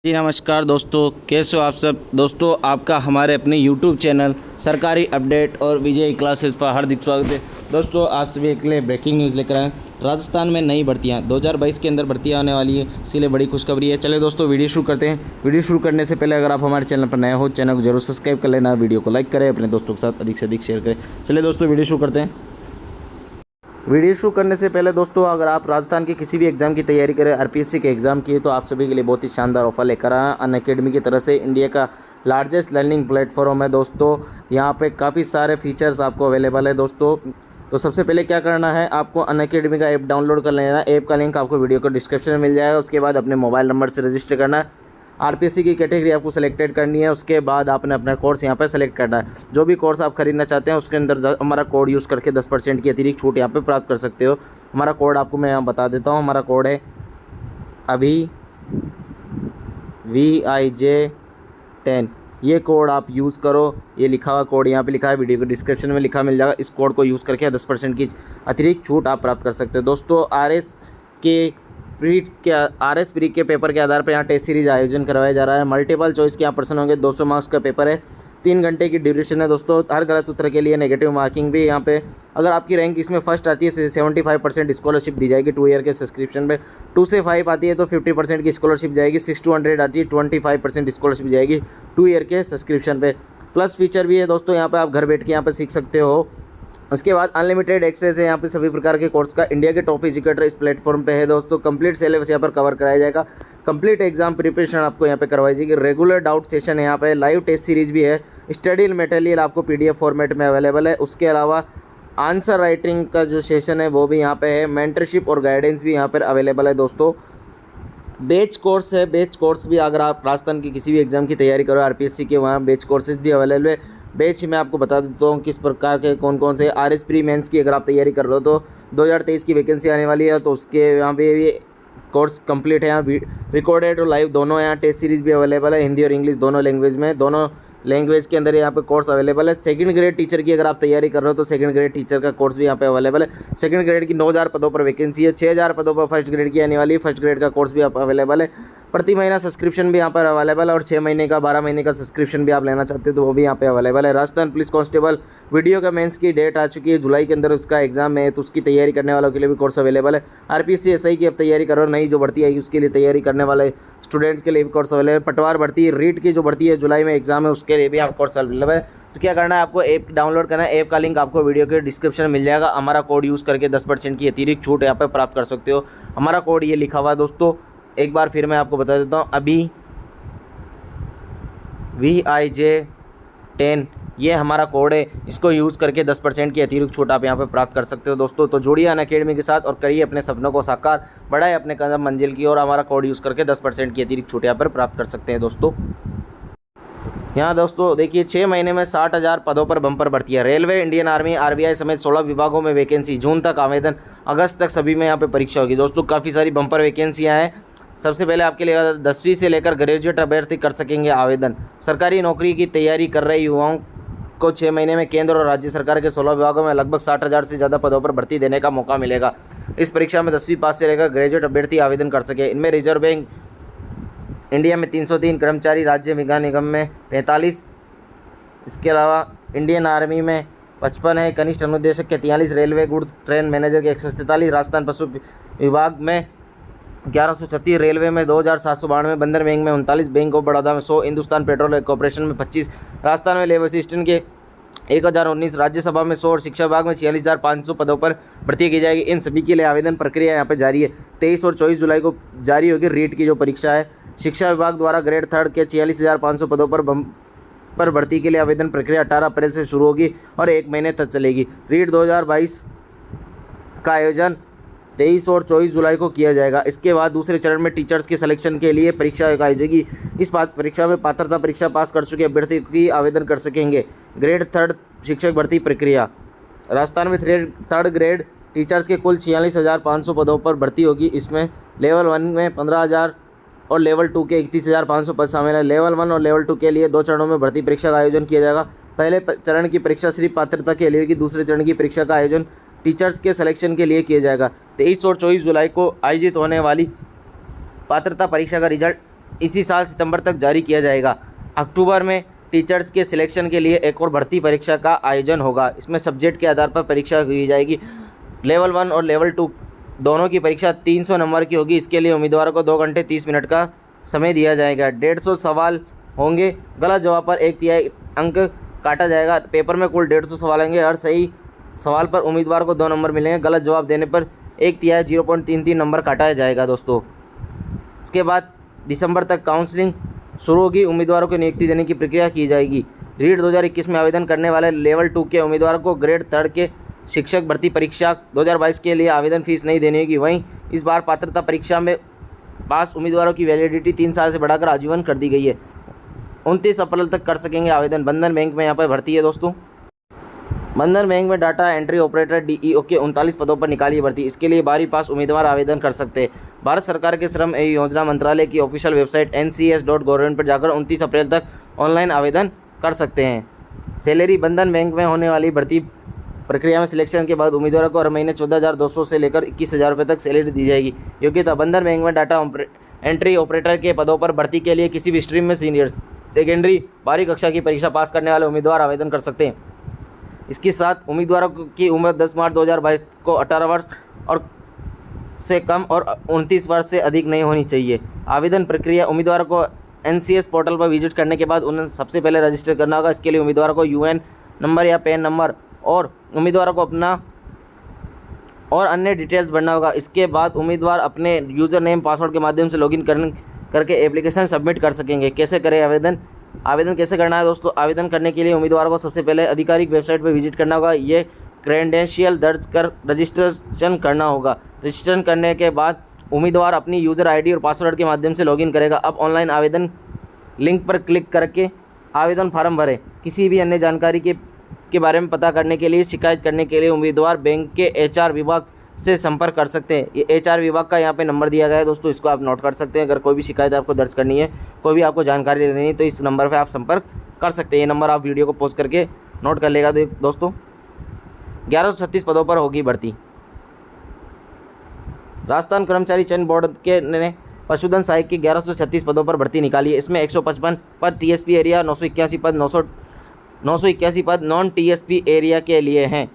जी नमस्कार दोस्तों, कैसे हो आप सब। दोस्तों आपका हमारे अपने यूट्यूब चैनल सरकारी अपडेट और विजय क्लासेस पर हार्दिक स्वागत है। दोस्तों आप सभी के लिए ब्रेकिंग न्यूज़ लेकर आए। राजस्थान में नई भर्तियां 2022 के अंदर भर्तियां आने वाली है, इसीलिए बड़ी खुशखबरी है। चले दोस्तों वीडियो शुरू करते हैं। वीडियो शुरू करने से पहले अगर आप हमारे चैनल पर नए हो, चैनल को जरूर सब्सक्राइब कर लेना, वीडियो को लाइक करें, अपने दोस्तों के साथ अधिक से अधिक शेयर करें। चलिए दोस्तों वीडियो शुरू करते हैं। वीडियो शुरू करने से पहले दोस्तों अगर आप राजस्थान के किसी भी एग्ज़ाम की तैयारी करें, आरपीएससी के एग्ज़ाम की, तो आप सभी के लिए बहुत ही शानदार ऑफर लेकर आया अनअकैडमी की तरफ से। इंडिया का लार्जेस्ट लर्निंग प्लेटफॉर्म है दोस्तों। यहाँ पे काफ़ी सारे फीचर्स आपको अवेलेबल है दोस्तों। तो सबसे पहले क्या करना है, आपको अनअकैडमी का ऐप डाउनलोड कर लेना है। ऐप का लिंक आपको वीडियो को डिस्क्रिप्शन में मिल जाएगा। उसके बाद अपने मोबाइल नंबर से रजिस्टर करना है। आरपीएससी की कैटेगरी आपको सेलेक्टेड करनी है। उसके बाद आपने अपना कोर्स यहाँ पे सेलेक्ट करना है। जो भी कोर्स आप खरीदना चाहते हैं उसके अंदर हमारा कोड यूज़ करके 10% की अतिरिक्त छूट यहाँ पे प्राप्त कर सकते हो। हमारा कोड आपको मैं यहाँ बता देता हूँ। हमारा कोड है अभी VIJ10। ये कोड आप यूज़ करो। ये लिखा हुआ कोड यहाँ पे लिखा है, वीडियो के डिस्क्रिप्शन में लिखा मिल जाएगा। इस कोड को यूज़ करके 10% की अतिरिक्त छूट आप प्राप्त कर सकते हो। दोस्तों आर एस प्री के पेपर के आधार पर यहाँ टेस्ट सीरीज आयोजन करवाया जा रहा है। मल्टीपल चॉइस के यहाँ प्रश्न होंगे। 200 मार्क्स का पेपर है। 3 घंटे की ड्यूरेशन है दोस्तों। हर गलत उत्तर के लिए नेगेटिव मार्किंग भी यहाँ पे। अगर आपकी रैंक इसमें फर्स्ट आती है 75% स्कॉलरशिप दी जाएगी 2 ईयर के सब्सक्रिप्शन पे। 2 से 5 आती है तो 50% की स्कॉलरशिप जाएगी। 6 to 100 आती है 25% स्कॉलरशिप जाएगी 2 ईयर के सब्सक्रिप्शन पे। प्लस फीचर भी है दोस्तों, यहाँ पे आप घर बैठ के यहाँ पे सीख सकते हो। उसके बाद अनलिमिटेड एक्सेस है यहाँ पे सभी प्रकार के कोर्स का। इंडिया के टॉप एजुकेटर इस प्लेटफॉर्म पे है दोस्तों। कंप्लीट सिलेबस यहाँ पर कवर कराया जाएगा। कंप्लीट एग्जाम प्रिपरेशन आपको यहाँ पे करवाई जाएगी। रेगुलर डाउट सेशन है यहाँ पे। लाइव टेस्ट सीरीज भी है। स्टडी मटेरियल आपको PDF फॉर्मेट में अवेलेबल है। उसके अलावा आंसर राइटिंग का जो सेशन है वो भी यहाँ पे है। मेंटरशिप और गाइडेंस भी यहाँ पर अवेलेबल है दोस्तों। बेच कोर्स है। बेच कोर्स भी अगर आप राजस्थान की किसी भी एग्जाम की तैयारी करो आरपीएससी के, वहाँ बेच कोर्सेज भी अवेलेबल है। बैच मैं आपको बता देता हूँ किस प्रकार के कौन कौन से। RS प्री मेंस की अगर आप तैयारी कर रहे हो तो 2023 की वैकेंसी आने वाली है, तो उसके यहाँ पे भी कोर्स कंप्लीट है। यहाँ रिकॉर्डेड और लाइव दोनों यहाँ टेस्ट सीरीज भी अवेलेबल है, हिंदी और इंग्लिश दोनों लैंग्वेज में। दोनों लैंग्वेज के अंदर यहाँ पे कोर्स अवेलेबल है। सेकंड ग्रेड टीचर की अगर आप तैयारी कर रहे हो तो सेकंड ग्रेड टीचर का कोर्स भी यहाँ पे अवेलेबल है। सेकंड ग्रेड की 9000 पदों पर वैकेंसी है। 6000 पदों पर फर्स्ट ग्रेड की आने वाली है। फर्स्ट ग्रेड का कोर्स भी आप अवेलेबल है। प्रति महीना सब्सक्रिप्शन भी यहाँ पर अवेलेबल है। और 6 महीने का 12 महीने का सब्सक्रिप्शन भी आप लेना चाहते हो तो वो भी यहाँ पे अवेलेबल है। राजस्थान पुलिस कांस्टेबल वीडियो का मेंस की डेट आ चुकी है। जुलाई के अंदर उसका एग्जाम है, तो उसकी तैयारी करने वालों के लिए भी कोर्स अवेलेबल है। आरपीएससी SI की अब तैयारी करो, नई जो भर्ती आई उसके लिए तैयारी करने वाले स्टूडेंट्स के लिए भी कोर्स अवेलेबल है। पटवार भर्ती रीट की जो भर्ती है जुलाई में एग्जाम है, उसके लिए भी आप कोर्स अवेलेबल है। तो क्या करना है, आपको ऐप डाउनलोड करना है। ऐप का लिंक आपको वीडियो के डिस्क्रिप्शन में मिल जाएगा। हमारा कोड यूज़ करके 10% की अतिरिक्त छूट यहाँ पर प्राप्त कर सकते हो। हमारा कोड ये लिखा हुआ है दोस्तों, एक बार फिर मैं आपको बता देता हूँ। अभी VIJ10 ये हमारा कोड है। इसको यूज़ करके 10% की अतिरिक्त छूट आप यहाँ पे प्राप्त कर सकते हो दोस्तों। तो जुड़िए अनअकैडमी के साथ और करिए अपने सपनों को साकार, बढ़ाए अपने कदम मंजिल की ओर। हमारा कोड यूज़ करके 10% की अतिरिक्त छूट यहाँ पर प्राप्त कर सकते हैं दोस्तों। यहाँ दोस्तों देखिए 6 महीने में 60,000 पदों पर बम्पर भर्ती है। रेलवे, इंडियन आर्मी, RBI समेत 16 विभागों में वैकेंसी। जून तक आवेदन, अगस्त तक सभी में यहाँ पे परीक्षा होगी दोस्तों। काफ़ी सारी बम्पर वैकेंसियाँ हैं। सबसे पहले आपके लिए 10वीं से लेकर ग्रेजुएट अभ्यर्थी कर सकेंगे आवेदन। सरकारी नौकरी की तैयारी कर रहे युवाओं को 6 महीने में केंद्र और राज्य सरकार के 16 विभागों में लगभग 60,000 से ज़्यादा पदों पर भर्ती देने का मौका मिलेगा। इस परीक्षा में 10वीं पास से लेकर ग्रेजुएट अभ्यर्थी आवेदन कर सके। इनमें रिजर्व बैंक इंडिया में 303 कर्मचारी, राज्य विज्ञान निगम में 45, इसके अलावा इंडियन आर्मी में 55 है, कनिष्ठ अनुदेशक के 43, रेलवे गुड्स ट्रेन मैनेजर के 147, राजस्थान पशु विभाग में 1136, रेलवे में 2792, बंधन बैंक में 39, बैंक ऑफ बड़ौदा में 100, हिंदुस्तान पेट्रोल कॉर्पोरेशन में 25, राजस्थान में लेबर असिस्टेंट के 1019, राज्यसभा में 100 और शिक्षा विभाग में 46,500 पदों पर भर्ती की जाएगी। इन सभी के लिए आवेदन प्रक्रिया यहाँ पे जारी है। 23 और 24 जुलाई को जारी होगी रीट की जो परीक्षा है। शिक्षा विभाग द्वारा ग्रेड 3 के 46,500 पदों पर भर्ती के लिए आवेदन प्रक्रिया 18 अप्रैल से शुरू होगी और 1 महीने तक चलेगी। रीट 2022 का आयोजन 23 और 24 जुलाई को किया जाएगा। इसके बाद दूसरे चरण में टीचर्स के सिलेक्शन के लिए परीक्षा आयोजित जाएगी। इस परीक्षा में पात्रता परीक्षा पास कर चुके अभ्यर्थी की आवेदन कर सकेंगे। ग्रेड 3 शिक्षक भर्ती प्रक्रिया, राजस्थान में 3rd ग्रेड टीचर्स के कुल 46,500 पदों पर भर्ती होगी। इसमें लेवल 1 में 15,000 और लेवल 2 के 31,500 पद शामिल है। लेवल 1 और लेवल 2 के लिए 2 चरणों में भर्ती परीक्षा का आयोजन किया जाएगा। पहले चरण की परीक्षा सिर्फ पात्रता के लिए, दूसरे चरण की परीक्षा का आयोजन टीचर्स के सिलेक्शन के लिए किया जाएगा। 23 और 24 जुलाई को आयोजित होने वाली पात्रता परीक्षा का रिजल्ट इसी साल सितंबर तक जारी किया जाएगा। अक्टूबर में टीचर्स के सिलेक्शन के लिए एक और भर्ती परीक्षा का आयोजन होगा। इसमें सब्जेक्ट के आधार पर परीक्षा की जाएगी। लेवल 1 और लेवल 2 दोनों की परीक्षा 300 नंबर की होगी। इसके लिए उम्मीदवारों को 2 घंटे 30 मिनट का समय दिया जाएगा। 150 सवाल होंगे। गलत जवाब पर 1/3 अंक काटा जाएगा। पेपर में कुल 150 सवाल होंगे। हर सही सवाल पर उम्मीदवार को 2 नंबर मिलेंगे। गलत जवाब देने पर 1/3 0.33 नंबर काटा जाएगा दोस्तों। इसके बाद दिसंबर तक काउंसलिंग शुरू होगी। उम्मीदवारों को नियुक्ति देने की प्रक्रिया की जाएगी। रीट 2021 में आवेदन करने वाले लेवल 2 के उम्मीदवारों को ग्रेड 3 के शिक्षक भर्ती परीक्षा 2022 के लिए आवेदन फीस नहीं देनी होगी। वहीं इस बार पात्रता परीक्षा में पास उम्मीदवारों की वैलिडिटी 3 साल से बढ़ाकर आजीवन कर दी गई है। 29 अप्रैल तक कर सकेंगे आवेदन। बंधन बैंक में यहाँ पर भर्ती है दोस्तों। बंधन बैंक में डाटा एंट्री ऑपरेटर DEO के 39 पदों पर निकाली है भर्ती। इसके लिए 12वीं पास उम्मीदवार आवेदन कर सकते हैं। भारत सरकार के श्रम एवं योजना मंत्रालय की ऑफिशियल वेबसाइट ncs.gov पर जाकर 29 अप्रैल तक ऑनलाइन आवेदन कर सकते हैं। सैलरी बंधन बैंक में होने वाली भर्ती प्रक्रिया में सिलेक्शन के बाद उम्मीदवारों को हर महीने 14,200 से लेकर 21,000 रुपये तक सैलरी दी जाएगी। योग्यता बंधन बैंक में डाटा एंट्री ऑपरेटर के पदों पर भर्ती के लिए किसी भी स्ट्रीम में सीनियर्स सेकेंडरी 12वीं कक्षा की परीक्षा पास करने वाले उम्मीदवार आवेदन कर सकते हैं। इसके साथ उम्मीदवारों की उम्र 10 मार्च 2022 को 18 वर्ष और से कम और 29 वर्ष से अधिक नहीं होनी चाहिए। आवेदन प्रक्रिया उम्मीदवारों को NCS पोर्टल पर विजिट करने के बाद उन्हें सबसे पहले रजिस्टर करना होगा। इसके लिए उम्मीदवारों को UN नंबर या पैन नंबर और उम्मीदवारों को अपना और अन्य डिटेल्स भरना होगा। इसके बाद उम्मीदवार अपने यूज़र नेम पासवर्ड के माध्यम से लॉगिन करके एप्लीकेशन सबमिट कर सकेंगे। कैसे करें आवेदन कैसे करना है दोस्तों? आवेदन करने के लिए उम्मीदवारों को सबसे पहले आधिकारिक वेबसाइट पर विजिट करना होगा। ये क्रेडेंशियल दर्ज कर रजिस्ट्रेशन करना होगा। रजिस्ट्रेशन करने के बाद उम्मीदवार अपनी यूज़र ID और पासवर्ड के माध्यम से लॉगिन करेगा। अब ऑनलाइन आवेदन लिंक पर क्लिक करके आवेदन फार्म भरें। किसी भी अन्य जानकारी के बारे में पता करने के लिए शिकायत करने के लिए उम्मीदवार बैंक के HR विभाग से संपर्क कर सकते हैं। ये HR विभाग का यहाँ पे नंबर दिया गया है दोस्तों, इसको आप नोट कर सकते हैं। अगर कोई भी शिकायत आपको दर्ज करनी है, कोई भी आपको जानकारी लेनी है, तो इस नंबर पे आप संपर्क कर सकते हैं। ये नंबर आप वीडियो को पॉज करके नोट कर लेगा दोस्तों। 1136 पदों पर होगी भर्ती। राजस्थान कर्मचारी चयन बोर्ड के ने पशुधन सहायक की 1136 पदों पर भर्ती निकाली है। इसमें 155 पद TSP एरिया, 981 पद नॉन TSP एरिया के लिए हैं।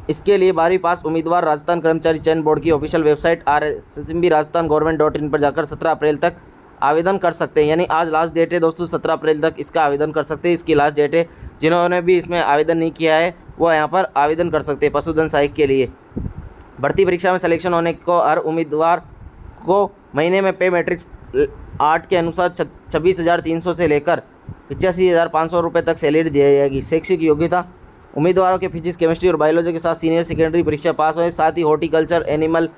इसके लिए 12वीं पास उम्मीदवार राजस्थान कर्मचारी चयन बोर्ड की ऑफिशियल वेबसाइट rssmbirajasthan.government.in पर जाकर 17 अप्रैल तक आवेदन कर सकते हैं। यानी आज लास्ट डेट है दोस्तों, 17 अप्रैल तक इसका आवेदन कर सकते हैं। इसकी लास्ट डेट है। जिन्होंने भी इसमें आवेदन नहीं किया है वो यहाँ पर आवेदन कर सकते हैं पशुधन सहायक के लिए। भर्ती परीक्षा में सिलेक्शन होने को हर उम्मीदवार को महीने में पे मैट्रिक्स 8 के अनुसार 26,300 से लेकर 85,500 रुपये तक सैलरी दी जाएगी। शैक्षिक योग्यता उम्मीदवारों के फिजिक्स, केमिस्ट्री और बायोलॉजी के साथ सीनियर सेकेंडरी परीक्षा पास होए। साथ ही हॉर्टिकल्चर, एनिमल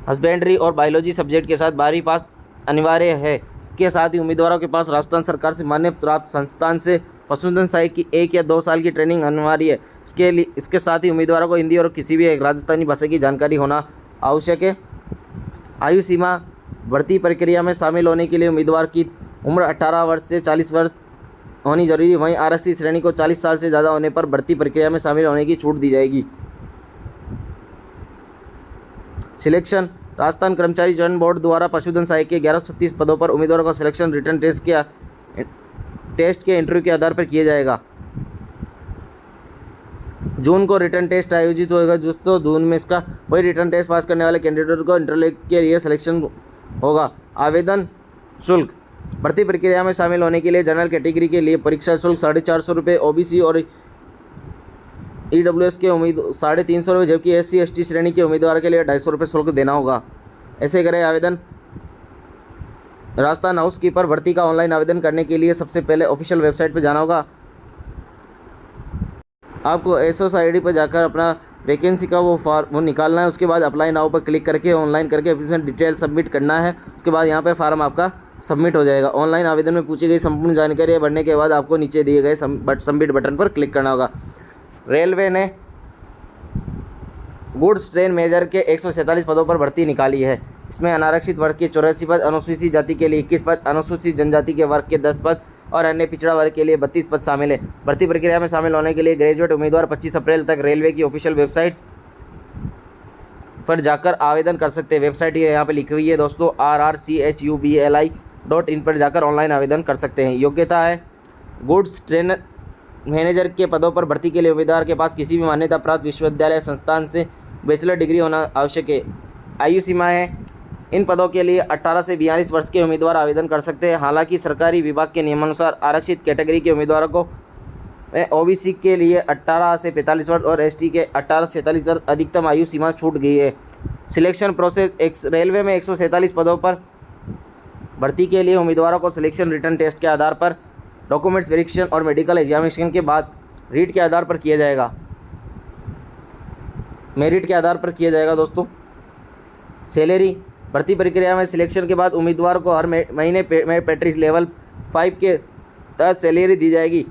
हस्बेंड्री और बायोलॉजी सब्जेक्ट के साथ 12वीं पास अनिवार्य है। इसके साथ ही उम्मीदवारों के पास राजस्थान सरकार से मान्यता प्राप्त संस्थान से पशुधन सहायक की 1 या 2 साल की ट्रेनिंग अनिवार्य है। इसके साथ ही उम्मीदवारों को हिंदी और किसी भी एक राजस्थानी भाषा की जानकारी होना आवश्यक है। आयु सीमा भर्ती प्रक्रिया में शामिल होने के लिए उम्मीदवार की उम्र 18 वर्ष से 40 वर्ष होनी जरूरी है। वहीं आरक्षित श्रेणी को 40 साल से ज़्यादा होने पर भर्ती प्रक्रिया में शामिल होने की छूट दी जाएगी। सिलेक्शन राजस्थान कर्मचारी चयन बोर्ड द्वारा पशुधन सहायक के 1136 पदों पर उम्मीदवारों का सिलेक्शन रिटर्न टेस्ट के इंटरव्यू के आधार पर किया जाएगा। जून को रिटर्न टेस्ट आयोजित होगा दोस्तों। जून में इसका वही रिटर्न टेस्ट पास करने वाले कैंडिडेट को इंटरव्यू के लिए सिलेक्शन होगा। आवेदन शुल्क भर्ती प्रक्रिया में शामिल होने के लिए जनरल कैटेगरी के लिए परीक्षा शुल्क 450 रुपये, OBC और EWS के 350 रुपये, जबकि SC/ST श्रेणी के उम्मीदवार के लिए 250 रुपये शुल्क देना होगा। ऐसे करें आवेदन। राजस्थान हाउस कीपर भर्ती का ऑनलाइन आवेदन करने के लिए सबसे पहले ऑफिशियल वेबसाइट पर जाना होगा। आपको SOS ID पर जाकर अपना वैकेंसी का वो निकालना है। उसके बाद अप्लाई नाउ पर क्लिक करके ऑनलाइन करके एप्लीकेशन डिटेल सबमिट करना है। उसके बाद यहाँ पे फार्म आपका सबमिट हो जाएगा। ऑनलाइन आवेदन में पूछी गई संपूर्ण जानकारी भरने के बाद आपको नीचे दिए गए सबमिट बटन पर क्लिक करना होगा। रेलवे ने गुड्स ट्रेन मेजर के 147 पदों पर भर्ती निकाली है। इसमें अनारक्षित वर्ग के 84 पद, अनुसूचित जाति के लिए 21 पद, अनुसूचित जनजाति के वर्ग के 10 पद और अन्य पिछड़ा वर्ग के लिए 32 पद शामिल है। भर्ती प्रक्रिया में शामिल होने के लिए ग्रेजुएट उम्मीदवार 25 अप्रैल तक रेलवे की ऑफिशियल वेबसाइट पर जाकर आवेदन कर सकते हैं। वेबसाइट ये यहाँ पे लिखी हुई है दोस्तों, rrchubli www.nctec.in पर जाकर ऑनलाइन आवेदन कर सकते हैं। योग्यता है गुड्स ट्रेनर मैनेजर के पदों पर भर्ती के लिए उम्मीदवार के पास किसी भी मान्यता प्राप्त विश्वविद्यालय संस्थान से बैचलर डिग्री होना आवश्यक है। आयु सीमा है इन पदों के लिए 18 से 42 वर्ष के उम्मीदवार आवेदन कर सकते हैं। हालांकि सरकारी विभाग के नियमानुसार आरक्षित कैटेगरी के उम्मीदवारों को ओबीसी के लिए 18 से 45 वर्ष और एसटी के 18 से 47 वर्ष अधिकतम आयु सीमा छूट गई है। सिलेक्शन प्रोसेस रेलवे में 147 पदों पर भर्ती के लिए उम्मीदवारों को सिलेक्शन रिटर्न टेस्ट के आधार पर डॉक्यूमेंट्स वेरिफिकेशन और मेडिकल एग्जामिनेशन के बाद रीट के आधार पर किया जाएगा, मेरिट के आधार पर किया जाएगा दोस्तों। सैलरी भर्ती प्रक्रिया में सिलेक्शन के बाद उम्मीदवार को हर महीने पैट्रिक लेवल 5 के तहत सैलरी दी जाएगी।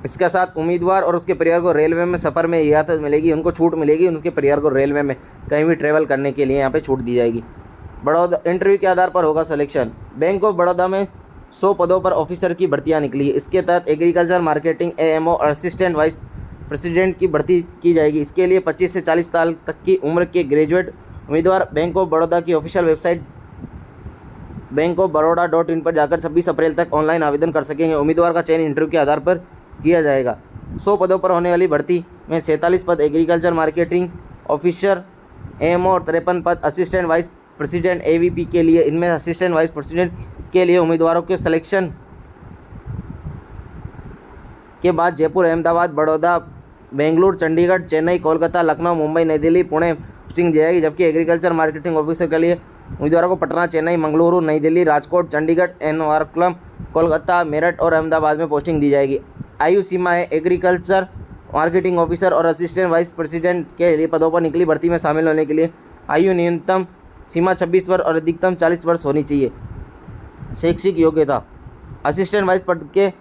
इसके साथ उम्मीदवार और उसके परिवार को रेलवे में सफ़र में रियायत मिलेगी, उनको छूट मिलेगी, उनके परिवार को रेलवे में कहीं भी ट्रैवल करने के लिए यहाँ पे छूट दी जाएगी। बड़ौदा इंटरव्यू के आधार पर होगा सिलेक्शन। बैंक ऑफ बड़ौदा में 100 पदों पर ऑफिसर की भर्तियाँ निकली है। इसके तहत एग्रीकल्चर मार्केटिंग एएमओ और असिस्टेंट वाइस प्रेसिडेंट की भर्ती की जाएगी। इसके लिए 25 से 40 साल तक की उम्र के ग्रेजुएट उम्मीदवार बैंक ऑफ बड़ौदा की ऑफिशियल वेबसाइट bankofbaroda.in पर जाकर 26 अप्रैल तक ऑनलाइन आवेदन कर सकेंगे। उम्मीदवार का चयन इंटरव्यू के आधार पर किया जाएगा। 100 पदों पर होने वाली भर्ती में 47 पद एग्रीकल्चर मार्केटिंग ऑफिसर एएमओ और 53 पद असिस्टेंट वाइस प्रेसिडेंट एवीपी के लिए। इनमें असिस्टेंट वाइस प्रेसिडेंट के लिए उम्मीदवारों के सिलेक्शन के बाद जयपुर, अहमदाबाद, बड़ौदा, बेंगलुरु, चंडीगढ़, चेन्नई, कोलकाता, लखनऊ, मुंबई, नई दिल्ली, पुणे पोस्टिंग दी जाएगी। जबकि एग्रीकल्चर मार्केटिंग ऑफिसर के लिए उम्मीदवारों को पटना, चेन्नई, मंगलुरु, नई दिल्ली, राजकोट, चंडीगढ़, एर्नाकुलम, कोलकाता, मेरठ और अहमदाबाद में पोस्टिंग दी जाएगी। आयु सीमा है एग्रीकल्चर मार्केटिंग ऑफिसर और असिस्टेंट वाइस प्रेसिडेंट के लिए पदों पर निकली भर्ती में शामिल होने के लिए आयु न्यूनतम सीमा 26 वर्ष और अधिकतम 40 वर्ष होनी चाहिए। शैक्षिक योग्यता असिस्टेंट वाइस पद के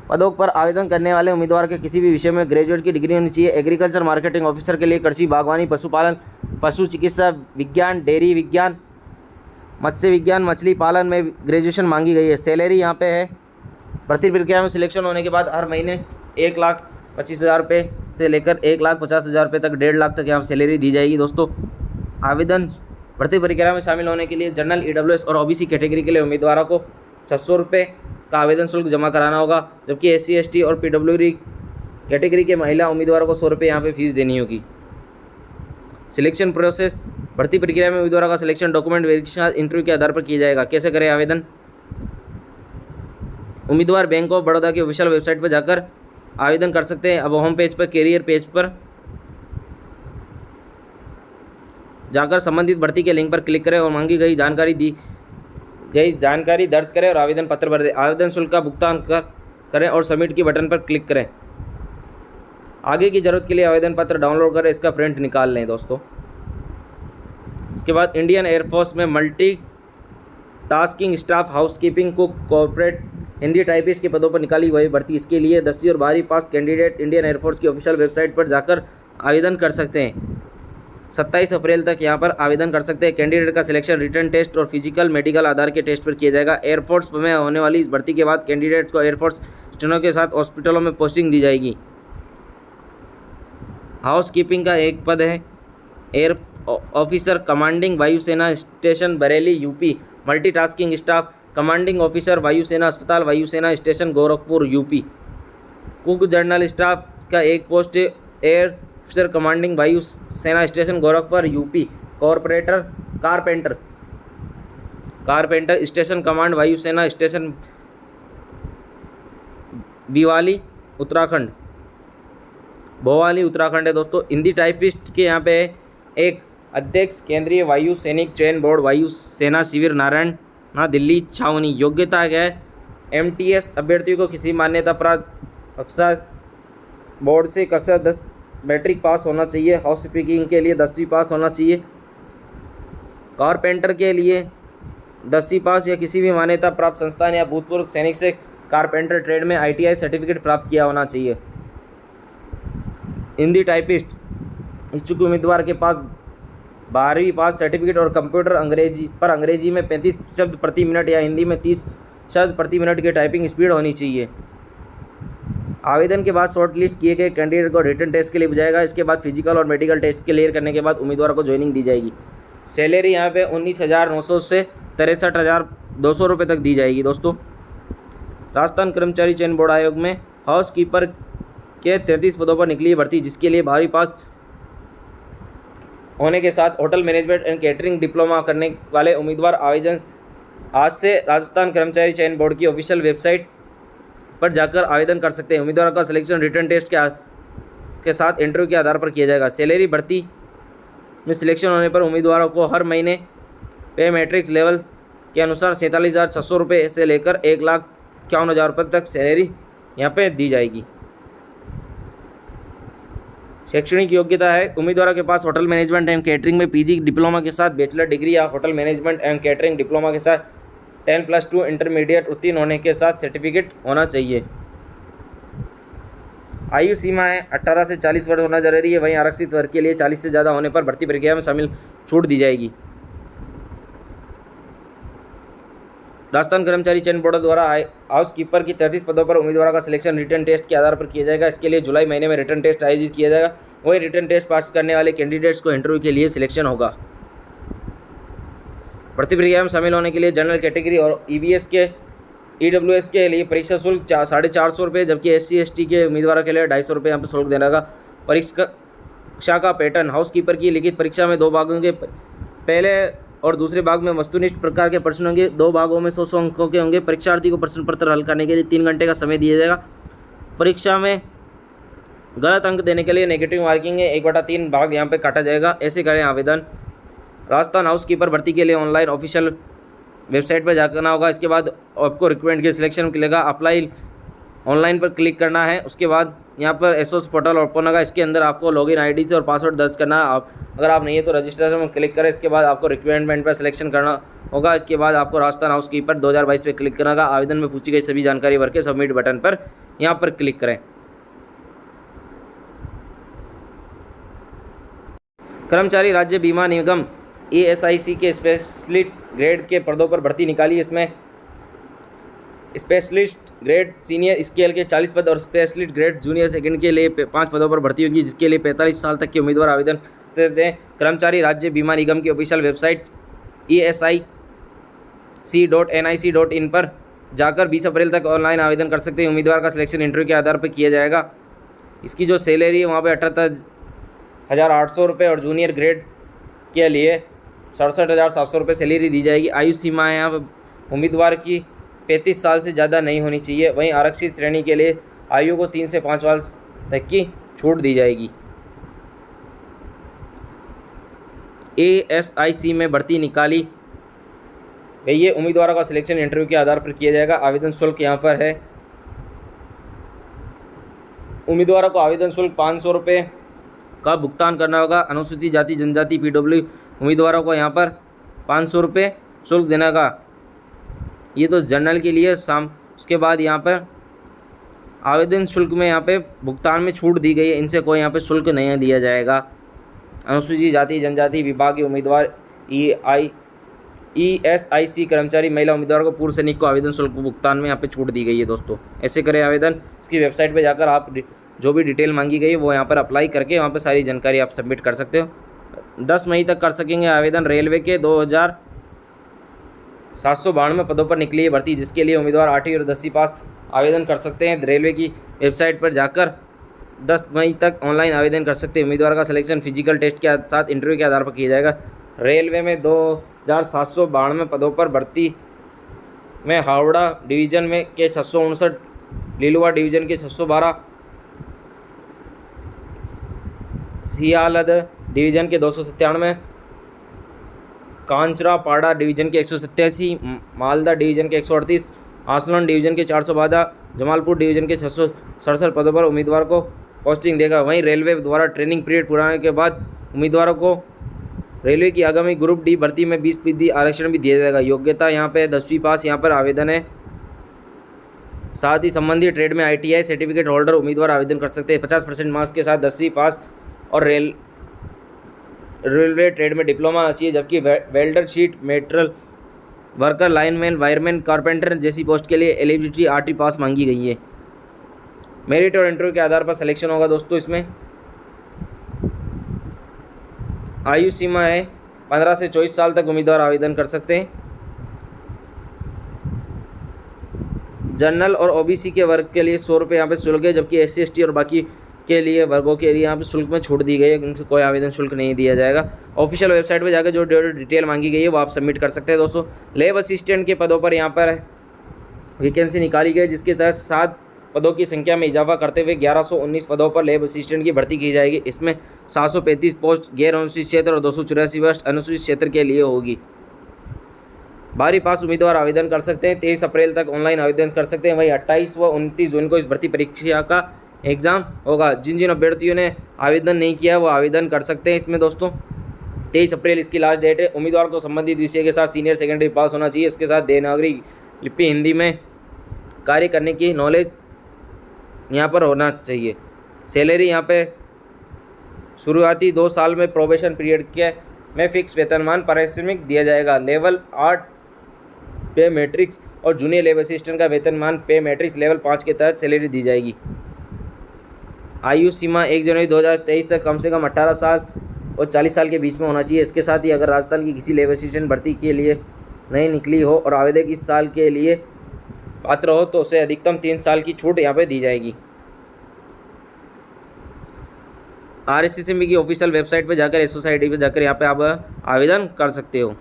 पदों पर आवेदन करने वाले उम्मीदवार के किसी भी विषय में ग्रेजुएट की डिग्री होनी चाहिए। एग्रीकल्चर मार्केटिंग ऑफिसर के लिए कृषि, बागवानी, पशुपालन, पशु चिकित्सा विज्ञान, डेयरी विज्ञान, मत्स्य विज्ञान, मछली पालन में ग्रेजुएशन मांगी गई है। सैलरी यहाँ पे है भर्ती प्रक्रिया में सिलेक्शन होने के बाद हर महीने 1,25,000 रुपये से लेकर 1,50,000 रुपये तक 1.5 लाख तक यहाँ सैलरी दी जाएगी दोस्तों। आवेदन भर्ती प्रक्रिया में शामिल होने के लिए जनरल, ईडब्ल्यूएस और ओबीसी कैटेगरी के लिए उम्मीदवारों को 600 रुपये का आवेदन शुल्क जमा कराना होगा। जबकि एससी, एसटी और पीडब्ल्यूडी कैटेगरी के महिला उम्मीदवारों को 100 रुपये यहाँ पे फीस देनी होगी। सिलेक्शन प्रोसेस भर्ती प्रक्रिया में उम्मीदवारों का सिलेक्शन डॉक्यूमेंट वेरिफिकेशन इंटरव्यू के आधार पर किया जाएगा। कैसे करें आवेदन? उम्मीदवार बैंक ऑफ बड़ौदा की ऑफिशियल वेबसाइट पर जाकर आवेदन कर सकते हैं। अब होम पेज पर कैरियर पेज पर जाकर संबंधित भर्ती के लिंक पर क्लिक करें और मांगी गई जानकारी दर्ज करें और आवेदन पत्र भर दें। आवेदन शुल्क का भुगतान करें और सबमिट की बटन पर क्लिक करें। आगे की ज़रूरत के लिए आवेदन पत्र डाउनलोड करें, इसका प्रिंट निकाल लें दोस्तों। इसके बाद इंडियन एयरफोर्स में multi tasking staff, housekeeping, cook, corporate, Hindi typist के पदों पर निकाली गई भर्ती। इसके लिए 10वीं और 12वीं पास कैंडिडेट इंडियन एयरफोर्स की ऑफिशियल वेबसाइट पर जाकर आवेदन कर सकते हैं। 27 अप्रैल तक यहाँ पर आवेदन कर सकते हैं। कैंडिडेट का सिलेक्शन रिटर्न टेस्ट और फिजिकल मेडिकल आधार के टेस्ट पर किया जाएगा। एयरफोर्स में होने वाली इस भर्ती के बाद कैंडिडेट को एयरफोर्स स्टेशनों के साथ हॉस्पिटलों में पोस्टिंग दी जाएगी। हाउसकीपिंग का एक पद है एयर ऑफिसर कमांडिंग वायुसेना station Bareilly UP. Multitasking staff commanding officer वायुसेना अस्पताल वायुसेना station Gorakhpur UP. Cook general staff का एक पोस्ट एयर ऑफिसर कमांडिंग वायु सेना station Gorakhpur UP. Carpenter station command वायुसेना स्टेशन भोवाली उत्तराखंड है दोस्तों। हिंदी टाइपिस्ट के यहाँ पे एक अध्यक्ष केंद्रीय वायु सैनिक चयन बोर्ड वायु सेना शिविर नारायण दिल्ली छावनी। योग्यता क्या है? एमटीएस अभ्यर्थियों को किसी मान्यता प्राप्त कक्षा बोर्ड से कक्षा 10 मैट्रिक पास होना चाहिए। हाउसकीपिंग के लिए 10वीं पास होना चाहिए। कारपेंटर के लिए 10वीं पास या किसी भी मान्यता प्राप्त संस्थान या भूतपूर्व सैनिक से कारपेंटर ट्रेड में ITI सर्टिफिकेट प्राप्त किया होना चाहिए। हिंदी टाइपिस्ट इच्छुक उम्मीदवार के पास 12वीं पास सर्टिफिकेट और कंप्यूटर अंग्रेजी में 35 शब्द प्रति मिनट या हिंदी में 30 शब्द प्रति मिनट की टाइपिंग स्पीड होनी चाहिए। आवेदन के बाद शॉर्ट लिस्ट किए गए कैंडिडेट को रिटन टेस्ट के लिए बुलाएगा। इसके बाद फिजिकल और मेडिकल टेस्ट क्लियर करने के बाद उम्मीदवार को ज्वाइनिंग दी जाएगी। सैलरी यहाँ पे 19,900 से 63,000 ₹200 तक दी जाएगी दोस्तों। राजस्थान कर्मचारी चयन बोर्ड आयोग में हाउस कीपर के 33 पदों पर निकली है भर्ती, जिसके लिए 12वीं पास होने के साथ hotel management and catering diploma करने वाले उम्मीदवार आवेदन आज से राजस्थान कर्मचारी चयन बोर्ड की ऑफिशियल वेबसाइट पर जाकर आवेदन कर सकते हैं। उम्मीदवारों का सिलेक्शन रिटर्न टेस्ट के साथ इंटरव्यू के आधार पर किया जाएगा। सैलरी भर्ती में सिलेक्शन होने पर उम्मीदवारों को हर महीने पे मैट्रिक्स लेवल के अनुसार 47,600 रुपये से लेकर 1,51,000 रुपये तक सैलरी यहाँ पे दी जाएगी। शैक्षणिक योग्यता है, उम्मीदवारों के पास होटल मैनेजमेंट एंड कैटरिंग में पीजी डिप्लोमा के साथ बैचलर डिग्री या hotel management and catering diploma के साथ 10+2 इंटरमीडिएट उत्तीर्ण होने के साथ सर्टिफिकेट होना चाहिए। आयु सीमा है 18 से 40 वर्ष होना जरूरी है। वहीं आरक्षित वर्ग के लिए 40 से ज़्यादा होने पर भर्ती प्रक्रिया में शामिल छूट दी जाएगी। राजस्थान कर्मचारी चयन बोर्ड द्वारा हाउस कीपर की 33 पदों पर उम्मीदवारों का सिलेक्शन रिटर्न टेस्ट के आधार पर किया जाएगा। इसके लिए जुलाई महीने में रिटर्न टेस्ट आयोजित किया जाएगा। वही रिटर्न टेस्ट पास करने वाले कैंडिडेट्स को इंटरव्यू के लिए सिलेक्शन होगा। भर्ती प्रक्रिया में शामिल होने के लिए जनरल कैटेगरी और ईबीएस के ईडब्ल्यूएस के लिए परीक्षा शुल्क 450 रुपये, जबकि SC/ST के उम्मीदवारों के लिए 250 रुपये यहाँ पर शुल्क देना होगा। परीक्षा का पैटर्न, हाउस कीपर की लिखित परीक्षा में 2 भागों के पहले और दूसरे भाग में वस्तुनिष्ठ प्रकार के प्रश्न होंगे। 2 भागों में 100 अंकों के होंगे। परीक्षार्थी को प्रश्न पत्र हल करने के लिए 3 घंटे का समय दिया जाएगा। परीक्षा में गलत अंक देने के लिए नेगेटिव मार्किंग है 1/3 भाग यहाँ पे काटा जाएगा। ऐसे करें आवेदन। राजस्थान हाउस कीपर भर्ती के लिए ऑनलाइन ऑफिशियल वेबसाइट पर जाना होगा। इसके बाद आपको रिक्वायरमेंट के सिलेक्शन मिलेगा। अप्लाई ऑनलाइन पर क्लिक करना है। उसके बाद यहाँ पर एसओस पोर्टल ओपन होगा। इसके अंदर आपको लॉगिन आईडी से और पासवर्ड दर्ज करना है। अगर आप नहीं है तो रजिस्ट्रेशन में क्लिक करें। इसके बाद आपको रिक्वायरमेंट पर सिलेक्शन करना होगा। इसके बाद आपको राजस्थान हाउस कीपर 2022 पे क्लिक करना होगा। आवेदन में पूछी गई सभी जानकारी भर के सबमिट बटन पर यहाँ पर क्लिक करें। कर्मचारी राज्य बीमा निगम ESIC के स्पेशलिस्ट ग्रेड के पदों पर भर्ती निकाली। इसमें स्पेशलिस्ट ग्रेड सीनियर स्केल के 40 पद और स्पेशलिस्ट ग्रेड जूनियर सेकंड के लिए 5 पदों पर भर्ती होगी, जिसके लिए 45 साल तक के उम्मीदवार आवेदन कर सकते हैं। कर्मचारी राज्य बीमा निगम की ऑफिशियल वेबसाइट esic.nic.in पर जाकर 20 अप्रैल तक ऑनलाइन आवेदन कर सकते हैं। उम्मीदवार का सिलेक्शन इंटरव्यू के आधार पर किया जाएगा। इसकी जो सैलरी है वहाँ पर 78,800 रुपये और जूनियर ग्रेड के लिए 67,700 रुपये सैलरी दी जाएगी। आयु सीमा है यहाँ उम्मीदवार की 35 साल से ज़्यादा नहीं होनी चाहिए। वहीं आरक्षित श्रेणी के लिए आयु को 3 से 5 वर्ष तक की छूट दी जाएगी। ASIC में भर्ती निकाली गई है। उम्मीदवारों का सिलेक्शन इंटरव्यू के आधार पर किया जाएगा। आवेदन शुल्क यहाँ पर है। उम्मीदवारों को आवेदन शुल्क 500 रुपये का भुगतान करना होगा। अनुसूचित जाति जनजाति PW उम्मीदवारों को यहाँ पर 500 रुपये शुल्क देना होगा। ये तो जनरल के लिए उसके बाद यहाँ पर आवेदन शुल्क में यहाँ पे भुगतान में छूट दी गई है। इनसे कोई यहाँ पे शुल्क नहीं लिया जाएगा। अनुसूचित जाति जनजाति विभाग के उम्मीदवार ESIC कर्मचारी महिला उम्मीदवारों को पूर्व सैनिक को आवेदन शुल्क भुगतान में यहाँ पे छूट दी गई है। दोस्तों ऐसे करें आवेदन। इसकी वेबसाइट पे जाकर आप जो भी डिटेल मांगी गई है वो यहाँ पर अप्लाई करके वहाँ पर सारी जानकारी आप सबमिट कर सकते हो। 10 मई तक कर सकेंगे आवेदन। रेलवे के 2,792 पदों पर निकली है भर्ती, जिसके लिए उम्मीदवार 8वीं और 10वीं पास आवेदन कर सकते हैं। रेलवे की वेबसाइट पर जाकर 10 मई तक ऑनलाइन आवेदन कर सकते हैं। उम्मीदवार का सिलेक्शन फिजिकल टेस्ट के साथ इंटरव्यू के आधार पर किया जाएगा। रेलवे में 2,792 पदों पर भर्ती में हावड़ा डिवीज़न में के 659, लीलुआ डिवीज़न के 612, सियालद डिवीज़न के 297, कांचरापाड़ा डिवीज़न के 187, मालदा डिवीज़न के 138, आसलन डिवीज़न के 412, जमालपुर डिवीज़न के 667 पदों पर उम्मीदवार को पोस्टिंग देगा। वहीं रेलवे द्वारा ट्रेनिंग पीरियड पूरा होने के बाद उम्मीदवारों को रेलवे की आगामी ग्रुप डी भर्ती में 20% आरक्षण भी दिया जाएगा। योग्यता यहाँ पे 10वीं पास यहाँ पर आवेदन है। साथ ही संबंधित ट्रेड में ITI सर्टिफिकेट होल्डर उम्मीदवार आवेदन कर सकते हैं। 50% मार्क्स के साथ 10वीं पास और रेलवे ट्रेड में डिप्लोमा चाहिए, जबकि welder, sheet metal worker, lineman, wireman, carpenter जैसी पोस्ट के लिए एलिजिबिलिटी 8वीं पास मांगी गई है। मेरिट और इंटरव्यू के आधार पर सिलेक्शन होगा। दोस्तों इसमें आयु सीमा है 15 से 24 साल तक उम्मीदवार आवेदन कर सकते हैं। जनरल और ओबीसी के वर्ग के लिए 100 रुपये यहाँ पे शुल्क है, जबकि SC ST और बाकी के लिए वर्गों के लिए यहाँ पे शुल्क में छूट दी गई है, उनसे कोई आवेदन शुल्क नहीं दिया जाएगा। ऑफिशियल वेबसाइट पे जाकर जो डिटेल मांगी गई है वो आप सबमिट कर सकते हैं दोस्तों। लैब असिस्टेंट के पदों पर यहाँ पर वैकेंसी निकाली गई, जिसके तहत 7 पदों की संख्या में इजाफा करते हुए 1119 पदों पर लैब असिस्टेंट की भर्ती की जाएगी। इसमें 735 पोस्ट गैर अनुसूचित क्षेत्र और 284 पोस्ट अनुसूचित क्षेत्र के लिए होगी। 12वीं पास उम्मीदवार आवेदन कर सकते हैं। 23 अप्रैल तक ऑनलाइन आवेदन कर सकते हैं। वहीं 28 व 29 जून को इस भर्ती परीक्षा का एग्ज़ाम होगा। जिन जिन अभ्यर्थियों ने आवेदन नहीं किया वो आवेदन कर सकते हैं इसमें दोस्तों। 23 अप्रैल इसकी लास्ट डेट है। उम्मीदवार को संबंधित विषय के साथ सीनियर सेकेंडरी पास होना चाहिए। इसके साथ देवनागरी लिपि हिंदी में कार्य करने की नॉलेज यहाँ पर होना चाहिए। सैलरी यहाँ पे शुरुआती 2 साल में प्रोबेशन पीरियड के में फिक्स वेतनमान पारिश्रमिक दिया जाएगा। लेवल 8 पे मैट्रिक्स और जूनियर लेबर असिस्टेंट का वेतनमान पे मैट्रिक्स लेवल 5 के तहत सैलरी दी जाएगी। आयु सीमा 1 जनवरी 2023 तक कम से कम 18 साल और 40 साल के बीच में होना चाहिए। इसके साथ ही अगर राजस्थान की किसी लेबर असिस्टेंट भर्ती के लिए नहीं निकली हो और आवेदक इस साल के लिए पात्र हो तो उसे अधिकतम 3 साल की छूट यहाँ पे दी जाएगी। RSCCB की ऑफिशियल वेबसाइट पर जाकर SOSID पर जाकर यहाँ पे आप आवेदन कर सकते हो।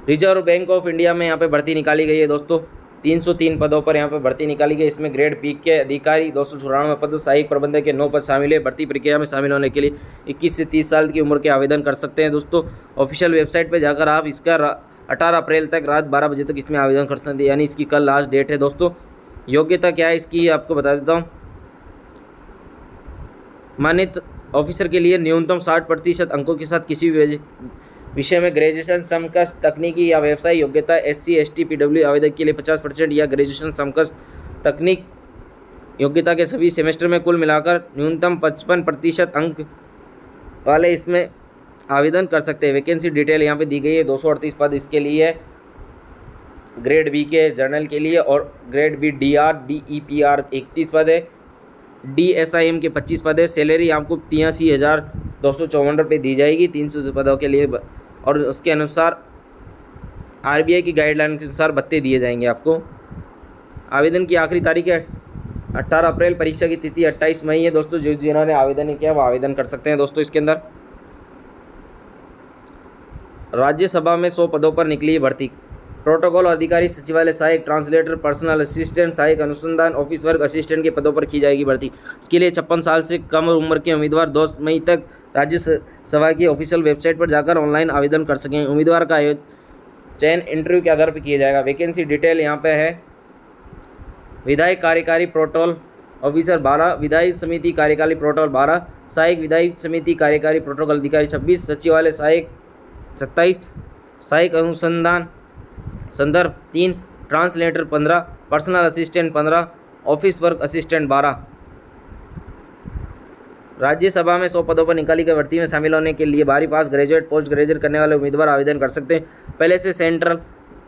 रिजर्व बैंक ऑफ इंडिया में यहाँ पे भर्ती निकाली गई है दोस्तों। 303 पदों पर यहाँ पे भर्ती निकाली गई। इसमें ग्रेड पी के अधिकारी 294 पद, सहायक प्रबंधक के 9 पद शामिल है। भर्ती प्रक्रिया में शामिल होने के लिए 21 से 30 साल की उम्र के आवेदन कर सकते हैं दोस्तों। ऑफिशियल वेबसाइट पर जाकर आप इसका 18 अप्रैल तक रात 12 बजे तक इसमें आवेदन कर सकते हैं, यानी इसकी कल लास्ट डेट है दोस्तों। योग्यता क्या है इसकी आपको बता देता हूँ। मान्यत ऑफिसर के लिए न्यूनतम 60% अंकों के साथ किसी भी विषय में ग्रेजुएशन समकक्ष तकनीकी या व्यवसाय योग्यता। SC ST PW आवेदक के लिए 50% या ग्रेजुएशन समकक्ष तकनीक योग्यता के सभी सेमेस्टर में कुल मिलाकर न्यूनतम 55% अंक वाले इसमें आवेदन कर सकते हैं। वैकेंसी डिटेल यहाँ पे दी गई है। 238 पद इसके लिए है, ग्रेड बी के जर्नल के लिए, और ग्रेड बी DR DEPR 31 पद है, DSIM के 25 पद है। सैलरी आपको 83,254 रुपये दी जाएगी 300 पदों के लिए, और उसके अनुसार RBI की गाइडलाइन के अनुसार भत्ते दिए जाएंगे आपको। आवेदन की आखिरी तारीख है 18 अप्रैल। परीक्षा की तिथि 28 मई है दोस्तों। जिन्होंने आवेदन नहीं किया वो आवेदन कर सकते हैं दोस्तों। इसके अंदर राज्यसभा में 100 पदों पर निकली भर्ती। प्रोटोकॉल अधिकारी, सचिवालय सहायक, ट्रांसलेटर, पर्सनल असिस्टेंट, सहायक अनुसंधान ऑफिस वर्क असिस्टेंट के पदों पर की जाएगी भर्ती। इसके लिए 56 साल से कम उम्र के उम्मीदवार 2 मई तक राज्यसभा की ऑफिशियल वेबसाइट पर जाकर ऑनलाइन आवेदन कर सकेंगे। उम्मीदवार का चयन इंटरव्यू के आधार पर किया जाएगा। वैकेंसी डिटेल यहाँ पे है। विधायक कार्यकारी प्रोटोकॉल ऑफिसर 12, विधायी समिति कार्यकारी प्रोटोकॉल 12, सहायक विधायी समिति कार्यकारी प्रोटोकॉल अधिकारी 26, सचिवालय सहायक 27, सहायक अनुसंधान संदर्भ 3, translator 15, personal assistant 15, office work assistant 12। Rajya Sabha में 100 पदों पर निकाली गई भर्ती में शामिल होने के लिए 12वीं पास, ग्रेजुएट, पोस्ट ग्रेजुएट करने वाले उम्मीदवार आवेदन कर सकते हैं। पहले से सेंट्रल,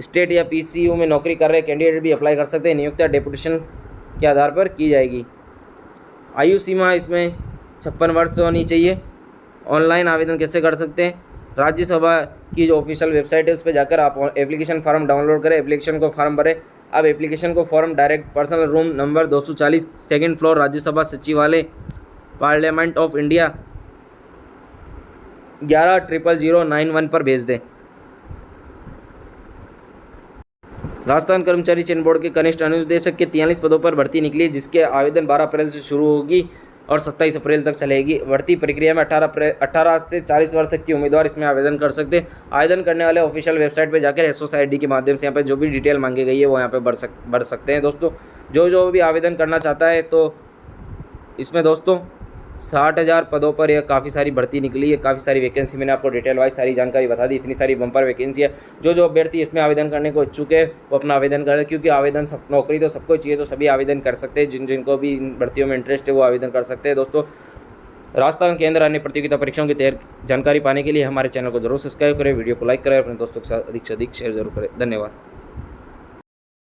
स्टेट या PCU में नौकरी कर रहे कैंडिडेट भी अप्लाई कर सकते हैं। नियुक्ति डेपुटेशन के आधार पर की जाएगी। आयु सीमा इसमें 56 वर्ष होनी चाहिए। ऑनलाइन आवेदन कैसे कर सकते हैं? राज्यसभा की जो ऑफिशियल वेबसाइट है उस पर जाकर आप एप्लीकेशन फॉर्म डाउनलोड करें, एप्लीकेशन को फॉर्म भरें। अब एप्लीकेशन को form direct personal room number 240 second floor Rajya Sabha सचिवालय पार्लियामेंट ऑफ इंडिया 110091 पर भेज दें। राजस्थान कर्मचारी चयन बोर्ड के कनिष्ठ अनुदेशक के 43 पदों पर भर्ती निकली, जिसके आवेदन 12 अप्रैल से शुरू होगी और 27 अप्रैल तक चलेगी। भर्ती प्रक्रिया में 18 से 40 वर्ष तक के उम्मीदवार इसमें आवेदन कर सकते हैं। आवेदन करने वाले ऑफिशियल वेबसाइट पर जाकर SOSID के माध्यम से यहाँ पर जो भी डिटेल मांगी गई है वो यहाँ पर भर सकते हैं दोस्तों। जो भी आवेदन करना चाहता है तो इसमें दोस्तों 60,000 पदों पर यह काफ़ी सारी भर्ती निकली है, काफ़ी सारी वैकेंसी मैंने आपको डिटेल वाइज सारी जानकारी बता दी। इतनी सारी बम्पर वैकेंसी है। जो अभ्यर्थी इसमें आवेदन करने को इच्छुक है वो अपना आवेदन करें, क्योंकि आवेदन नौकरी तो सबको चाहिए, तो सभी आवेदन कर सकते हैं। जिनको भी इन भर्तियों में इंटरेस्ट है वो आवेदन कर सकते हैं दोस्तों। राजस्थान के अंदर अन्य प्रतियोगिता परीक्षाओं की जानकारी पाने के लिए हमारे चैनल को जरूर सब्सक्राइब करें, वीडियो को लाइक करें, अपने दोस्तों के साथ अधिक से अधिक शेयर जरूर करें। धन्यवाद।